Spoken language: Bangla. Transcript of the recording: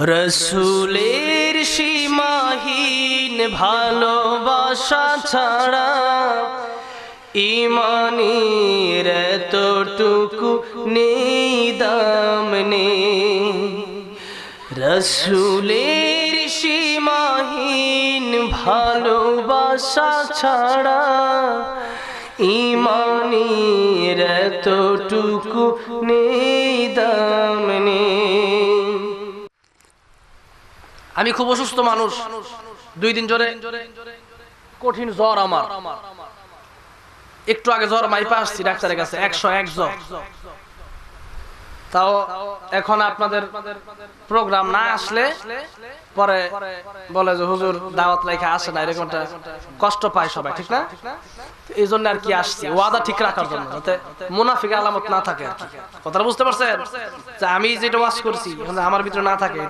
রসুলের সীমাহীন ভালোবাসা ছাড়া ইমানের এতটুকু নেই দাম নেই। রসুলের সীমাহীন ভালোবাসা ছাড়া ইমানের এতটুকু নেই দাম নেই। আমি খুব অসুস্থ মানুষ, 2 দিন ধরে কঠিন জ্বর আমার। একটু আগে জ্বর মাইপা আসছি ডাক্তারের কাছে, 101 জ্বর। তাও এখন আপনাদের প্রোগ্রাম না আসলে পরে বলে যে হুজুর দাওয়াত রেখে আসে না, এরকমটা কষ্ট পায় সবাই, ঠিক না? এই জন্য আর কি আসছি, ওয়াদা ঠিক রাখার জন্য, যাতে মুনাফিক আলামত না থাকে আর কি। কথাটা বুঝতে পারছেন? যে আমি যেটা ওয়াজ করছি আমার ভিতরে না থাকে, এটা